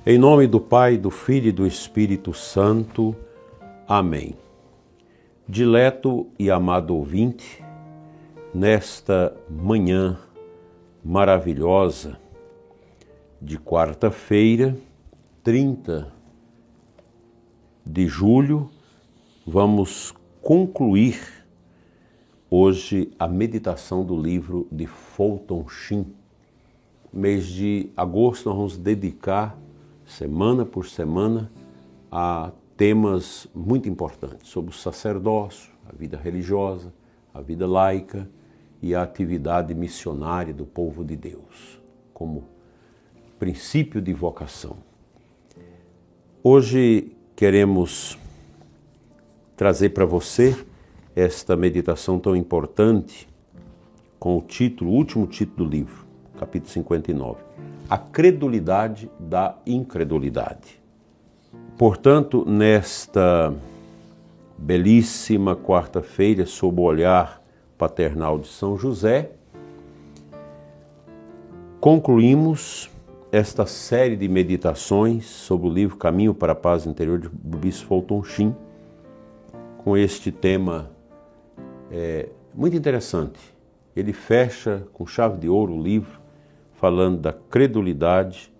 Em nome do Pai, do Filho e do Espírito Santo. Amém. Dileto e amado ouvinte, nesta manhã maravilhosa de quarta-feira, 30 de julho, vamos concluir hoje a meditação do livro de Fulton Sheen. Mês de agosto nós vamos dedicar, semana por semana, a temas muito importantes sobre o sacerdócio, a vida religiosa, a vida laica e a atividade missionária do povo de Deus, como princípio de vocação. Hoje queremos trazer para você esta meditação tão importante com o título, o último título do livro, capítulo 59, A Credulidade da Incredulidade. Portanto, nesta belíssima quarta-feira, sob o olhar paternal de São José, concluímos esta série de meditações sobre o livro Caminho para a Paz Interior do Bispo Fulton Sheen, com este tema muito interessante. Ele fecha com chave de ouro o livro, falando da credulidade,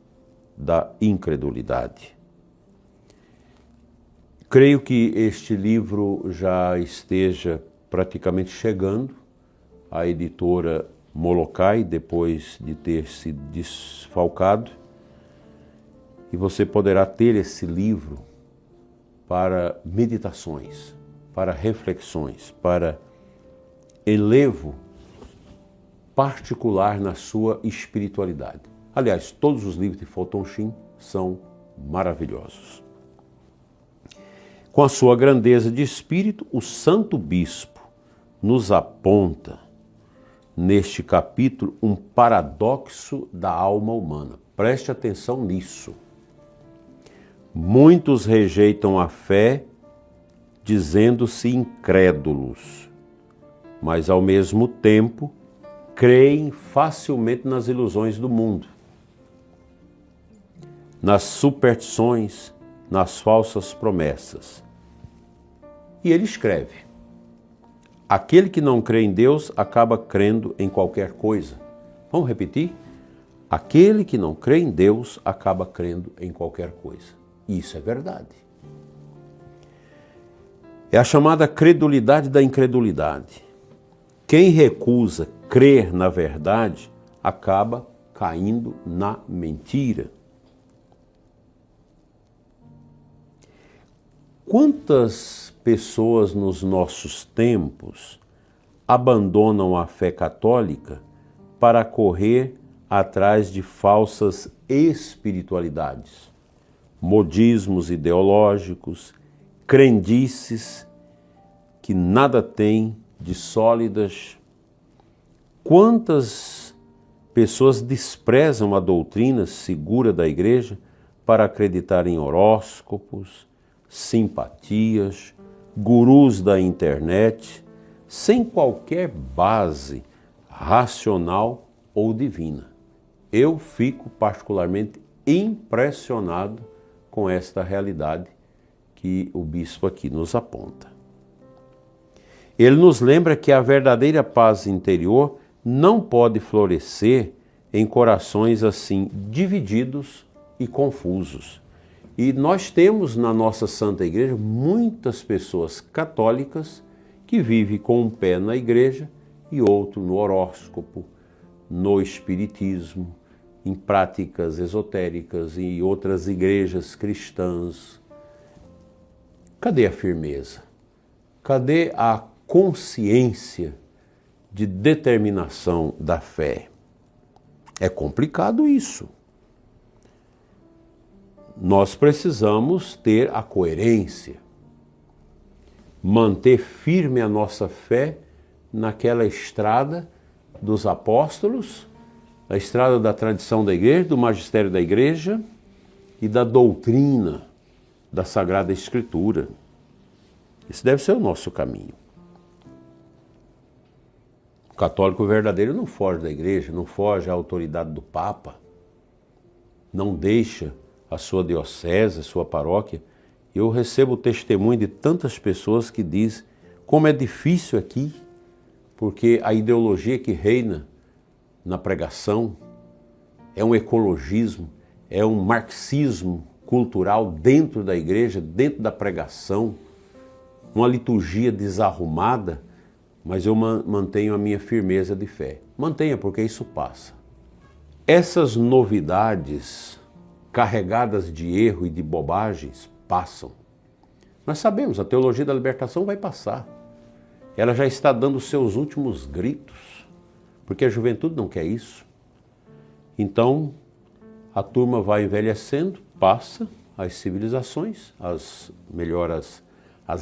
da incredulidade. Creio que este livro já esteja praticamente chegando à editora Molokai, depois de ter se desfalcado, e você poderá ter esse livro para meditações, para reflexões, para elevo particular na sua espiritualidade. Aliás, todos os livros de Fulton Sheen são maravilhosos. Com a sua grandeza de espírito, o Santo Bispo nos aponta neste capítulo um paradoxo da alma humana. Preste atenção nisso. Muitos rejeitam a fé dizendo-se incrédulos, mas ao mesmo tempo creem facilmente nas ilusões do mundo, nas superstições, nas falsas promessas. E ele escreve: aquele que não crê em Deus acaba crendo em qualquer coisa. Vamos repetir? Aquele que não crê em Deus acaba crendo em qualquer coisa. Isso é verdade. É a chamada credulidade da incredulidade. Quem recusa crer na verdade acaba caindo na mentira. Quantas pessoas nos nossos tempos abandonam a fé católica para correr atrás de falsas espiritualidades, modismos ideológicos, crendices que nada têm de sólidas? Quantas pessoas desprezam a doutrina segura da Igreja para acreditar em horóscopos, simpatias, gurus da internet, sem qualquer base racional ou divina? Eu fico particularmente impressionado com esta realidade que o bispo aqui nos aponta. Ele nos lembra que a verdadeira paz interior não pode florescer em corações assim divididos e confusos. E nós temos na nossa Santa Igreja muitas pessoas católicas que vivem com um pé na igreja e outro no horóscopo, no espiritismo, em práticas esotéricas e outras igrejas cristãs. Cadê a firmeza? Cadê a consciência de determinação da fé? É complicado isso. Nós precisamos ter a coerência, manter firme a nossa fé naquela estrada dos apóstolos, a estrada da tradição da igreja, do magistério da igreja e da doutrina da Sagrada Escritura. Esse deve ser o nosso caminho. O católico verdadeiro não foge da igreja, não foge à autoridade do Papa, não deixa a sua diocese, a sua paróquia, eu recebo o testemunho de tantas pessoas que dizem como é difícil aqui, porque a ideologia que reina na pregação é um ecologismo, é um marxismo cultural dentro da igreja, dentro da pregação, uma liturgia desarrumada, mas eu mantenho a minha firmeza de fé. Mantenha, porque isso passa. Essas novidades carregadas de erro e de bobagens passam. Nós sabemos, a teologia da libertação vai passar. Ela já está dando seus últimos gritos, porque a juventude não quer isso. Então, a turma vai envelhecendo, passa as civilizações, as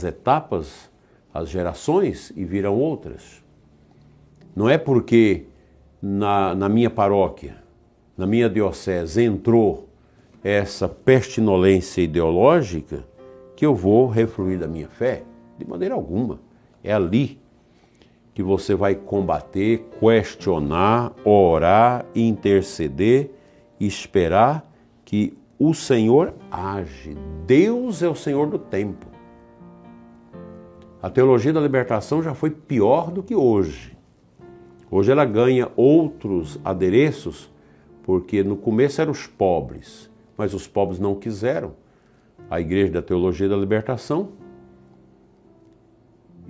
etapas, as gerações, e virão outras. Não é porque na minha paróquia, na minha diocese, entrou essa pestinolência ideológica que eu vou refluir da minha fé, de maneira alguma. É ali que você vai combater, questionar, orar, interceder e esperar que o Senhor age. Deus é o Senhor do tempo. A teologia da libertação já foi pior do que hoje. Hoje ela ganha outros adereços, porque no começo eram os pobres, mas os pobres não quiseram a igreja da teologia da libertação.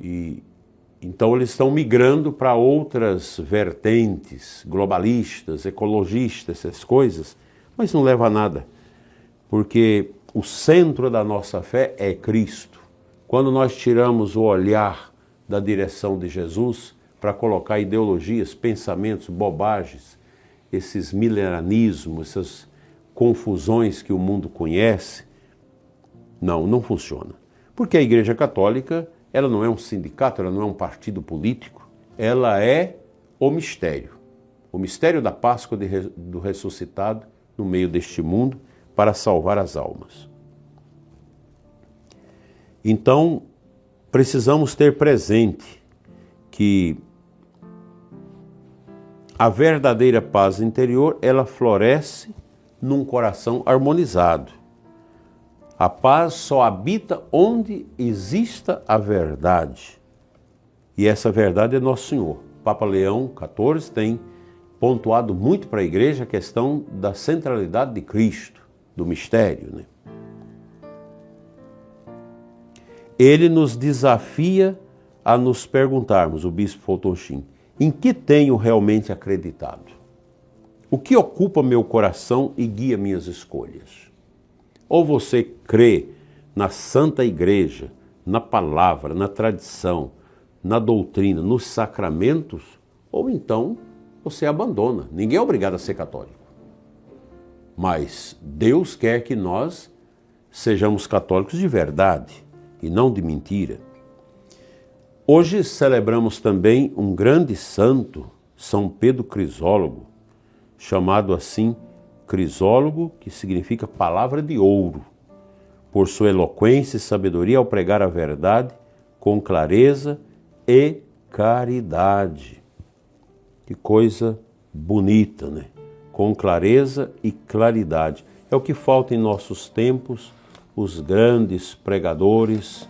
E então eles estão migrando para outras vertentes, globalistas, ecologistas, essas coisas, mas não leva a nada, porque o centro da nossa fé é Cristo. Quando nós tiramos o olhar da direção de Jesus para colocar ideologias, pensamentos, bobagens, esses milenarismos, essas confusões que o mundo conhece, não funciona. Porque a Igreja Católica, ela não é um sindicato, ela não é um partido político, ela é o mistério da Páscoa do ressuscitado no meio deste mundo para salvar as almas. Então, precisamos ter presente que a verdadeira paz interior, ela floresce num coração harmonizado. A paz só habita onde exista a verdade. E essa verdade é Nosso Senhor. Papa Leão XIV tem pontuado muito para a igreja a questão da centralidade de Cristo, do mistério, né? Ele nos desafia a nos perguntarmos, o bispo Foutonchim, em que tenho realmente acreditado? O que ocupa meu coração e guia minhas escolhas? Ou você crê na Santa Igreja, na palavra, na tradição, na doutrina, nos sacramentos, ou então você abandona. Ninguém é obrigado a ser católico. Mas Deus quer que nós sejamos católicos de verdade e não de mentira. Hoje celebramos também um grande santo, São Pedro Crisólogo, chamado assim Crisólogo, que significa palavra de ouro, por sua eloquência e sabedoria ao pregar a verdade com clareza e caridade. Que coisa bonita, né? Com clareza e claridade. É o que falta em nossos tempos, os grandes pregadores.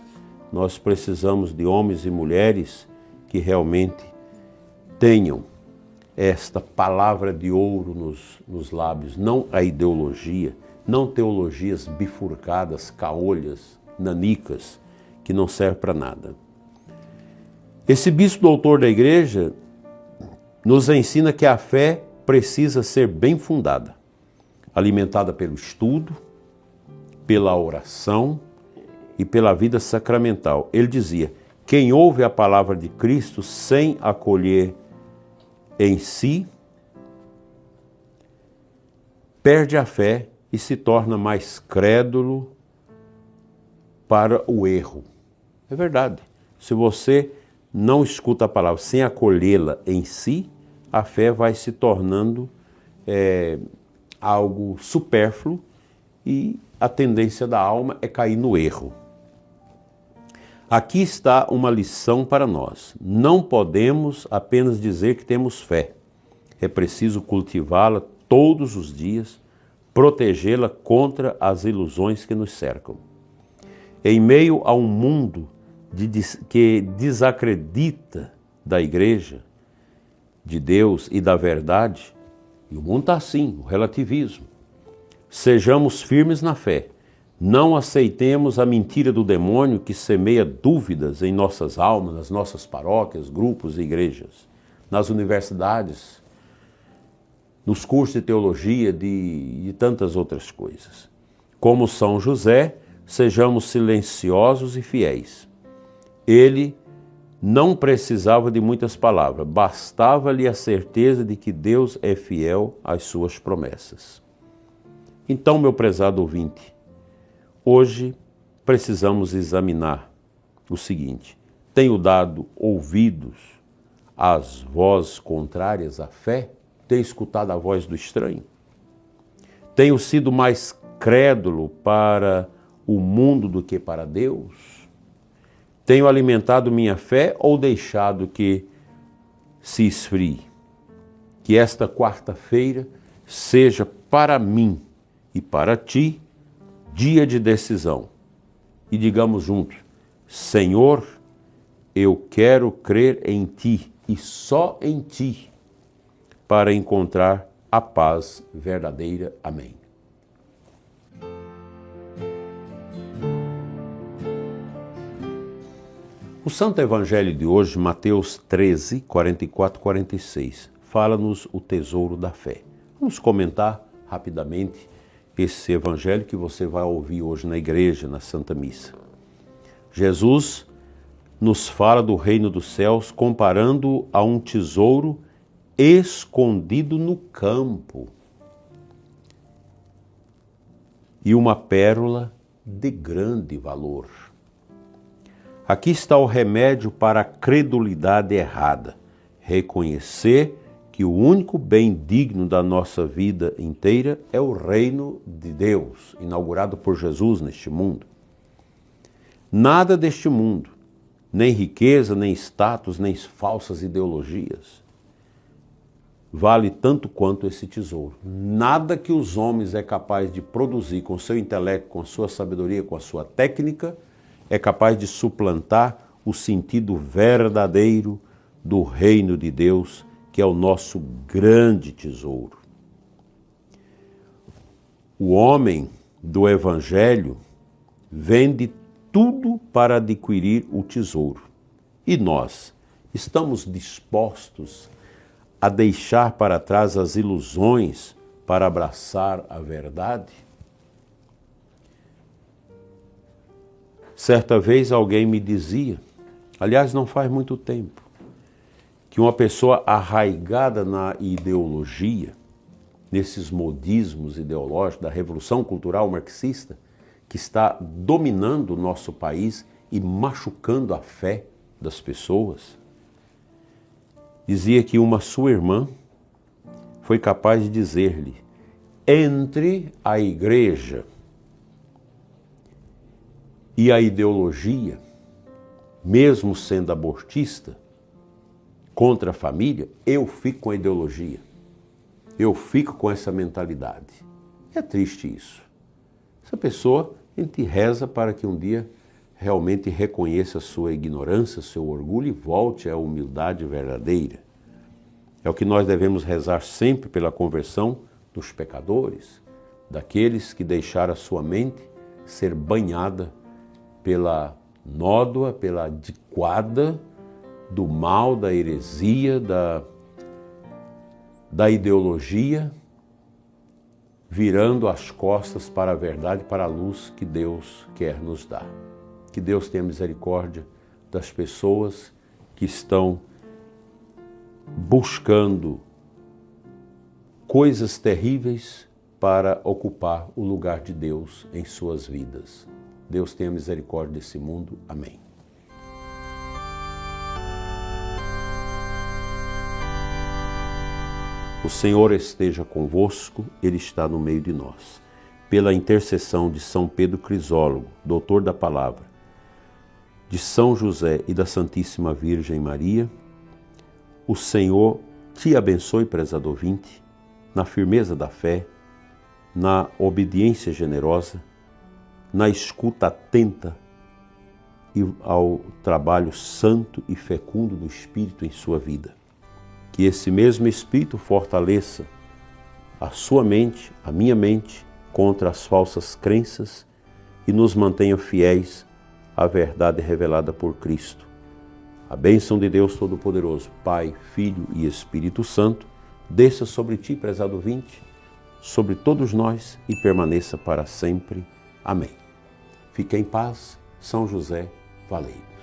Nós precisamos de homens e mulheres que realmente tenham esta palavra de ouro nos lábios, não a ideologia, não teologias bifurcadas, caolhas, nanicas, que não servem para nada. Esse bispo doutor da igreja nos ensina que a fé precisa ser bem fundada, alimentada pelo estudo, pela oração e pela vida sacramental. Ele dizia: quem ouve a palavra de Cristo sem acolher em si, perde a fé e se torna mais crédulo para o erro. É verdade. Se você não escuta a palavra sem acolhê-la em si, a fé vai se tornando algo supérfluo e a tendência da alma é cair no erro. Aqui está uma lição para nós. Não podemos apenas dizer que temos fé. É preciso cultivá-la todos os dias, protegê-la contra as ilusões que nos cercam. Em meio a um mundo que desacredita da igreja, de Deus e da verdade, e o mundo está assim, o relativismo, sejamos firmes na fé. Não aceitemos a mentira do demônio que semeia dúvidas em nossas almas, nas nossas paróquias, grupos e igrejas, nas universidades, nos cursos de teologia, de tantas outras coisas. Como São José, sejamos silenciosos e fiéis. Ele não precisava de muitas palavras, bastava-lhe a certeza de que Deus é fiel às suas promessas. Então, meu prezado ouvinte, hoje precisamos examinar o seguinte: tenho dado ouvidos às vozes contrárias à fé? Tenho escutado a voz do estranho? Tenho sido mais crédulo para o mundo do que para Deus? Tenho alimentado minha fé ou deixado que se esfrie? Que esta quarta-feira seja para mim e para ti dia de decisão. E digamos juntos: Senhor, eu quero crer em ti e só em ti, para encontrar a paz verdadeira. Amém. O Santo Evangelho de hoje, Mateus 13, 44, 46, fala-nos o tesouro da fé. Vamos comentar rapidamente esse evangelho que você vai ouvir hoje na igreja, na Santa Missa. Jesus nos fala do reino dos céus comparando a um tesouro escondido no campo e uma pérola de grande valor. Aqui está o remédio para a credulidade errada: reconhecer que o único bem digno da nossa vida inteira é o reino de Deus, inaugurado por Jesus neste mundo. Nada deste mundo, nem riqueza, nem status, nem falsas ideologias, vale tanto quanto esse tesouro. Nada que os homens é capaz de produzir com seu intelecto, com a sua sabedoria, com a sua técnica, é capaz de suplantar o sentido verdadeiro do reino de Deus, que é o nosso grande tesouro. O homem do Evangelho vende tudo para adquirir o tesouro. E nós estamos dispostos a deixar para trás as ilusões para abraçar a verdade? Certa vez alguém me dizia, aliás, não faz muito tempo, que uma pessoa arraigada na ideologia, nesses modismos ideológicos da Revolução Cultural Marxista, que está dominando o nosso país e machucando a fé das pessoas, dizia que uma sua irmã foi capaz de dizer-lhe: entre a igreja e a ideologia, mesmo sendo abortista, contra a família, eu fico com a ideologia. Eu fico com essa mentalidade. É triste isso. Essa pessoa, a gente reza para que um dia realmente reconheça a sua ignorância, seu orgulho e volte à humildade verdadeira. É o que nós devemos rezar sempre pela conversão dos pecadores, daqueles que deixaram a sua mente ser banhada pela nódoa, pela diquada do mal, da heresia, da ideologia, virando as costas para a verdade, para a luz que Deus quer nos dar. Que Deus tenha misericórdia das pessoas que estão buscando coisas terríveis para ocupar o lugar de Deus em suas vidas. Deus tenha misericórdia desse mundo. Amém. O Senhor esteja convosco, Ele está no meio de nós. Pela intercessão de São Pedro Crisólogo, doutor da palavra, de São José e da Santíssima Virgem Maria, o Senhor te abençoe, prezado ouvinte, na firmeza da fé, na obediência generosa, na escuta atenta e ao trabalho santo e fecundo do Espírito em sua vida. Que esse mesmo Espírito fortaleça a sua mente, a minha mente, contra as falsas crenças e nos mantenha fiéis à verdade revelada por Cristo. A bênção de Deus Todo-Poderoso, Pai, Filho e Espírito Santo, desça sobre ti, prezado ouvinte, sobre todos nós e permaneça para sempre. Amém. Fique em paz, São José Valeiro.